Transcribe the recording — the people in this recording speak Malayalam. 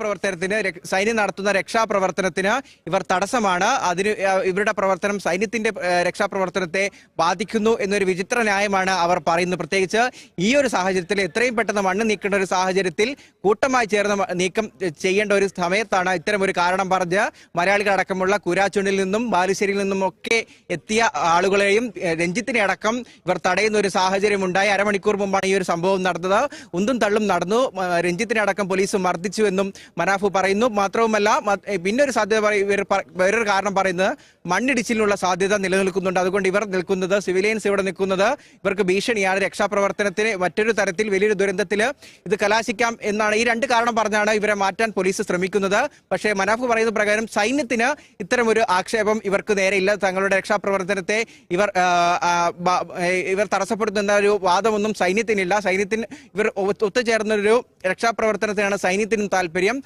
പ്രവർത്തനത്തിന് സൈന്യം നടത്തുന്ന രക്ഷാപ്രവർത്തനത്തിന് ഇവർ തടസ്സമാണ്. അതിന് ഇവരുടെ പ്രവർത്തനം സൈന്യത്തിന്റെ രക്ഷാപ്രവർത്തനത്തെ ബാധിക്കുന്നു എന്നൊരു വിചിത്ര ന്യായമാണ് അവർ പറയുന്നത്. പ്രത്യേകിച്ച് ഈ ഒരു സാഹചര്യത്തിൽ എത്രയും പെട്ടെന്ന് മണ്ണ് നീക്കേണ്ട ഒരു സാഹചര്യത്തിൽ കൂട്ടമായി ചേർന്ന് നീക്കം ചെയ്യേണ്ട ഒരു സമയത്താണ് ഇത്തരം ഒരു കാരണം പറഞ്ഞ് മലയാളികളടക്കമുള്ള കുരാച്ചുണ്ടിൽ നിന്നും ബാലുശ്ശേരിയിൽ നിന്നും ഒക്കെ എത്തിയ ആളുകളെയും രഞ്ജിത്തിനെ അടക്കം ഇവർ തടയുന്ന ഒരു സാഹചര്യം ഉണ്ടായി. അരമണിക്കൂർ മുമ്പാണ് ഈ ഒരു സംഭവം നടന്നത്. ഉന്തും തള്ളും നടന്നു. രഞ്ജിത്തിനെ അടക്കം പോലീസ് മർദ്ദിച്ചു എന്നും മനാഫ് പറയുന്നു. മാത്രവുമല്ല പിന്നൊരു സാധ്യത വേറൊരു കാരണം പറയുന്നത് മണ്ണിടിച്ചിലിനുള്ള സാധ്യത നിലനിൽക്കുന്നുണ്ട്. അതുകൊണ്ട് ഇവർ നിൽക്കുന്നത്, സിവിലിയൻസ് ഇവിടെ നിൽക്കുന്നത് ഇവർക്ക് ഭീഷണിയാണ്. രക്ഷാപ്രവർത്തനത്തിന് മറ്റൊരു തരത്തിൽ വലിയൊരു ദുരന്തത്തിൽ ഇത് കലാശിക്കാം എന്നാണ്. ഈ രണ്ട് കാരണം പറഞ്ഞാണ് ഇവരെ മാറ്റാൻ പോലീസ് ശ്രമിക്കുന്നത്. പക്ഷേ മനാഫ് പറയുന്ന പ്രകാരം സൈന്യത്തിന് ഇത്തരമൊരു ആക്ഷേപം ഇവർക്ക് നേരെയില്ല. തങ്ങളുടെ രക്ഷാപ്രവർത്തനത്തെ ഇവർ തടസ്സപ്പെടുത്തുന്ന ഒരു വാദമൊന്നും സൈന്യത്തിനില്ല. ഇവർ ഒത്തുചേർന്നൊരു രക്ഷാപ്രവർത്തനത്തിനാണ് സൈന്യത്തിനും താല്പര്യം.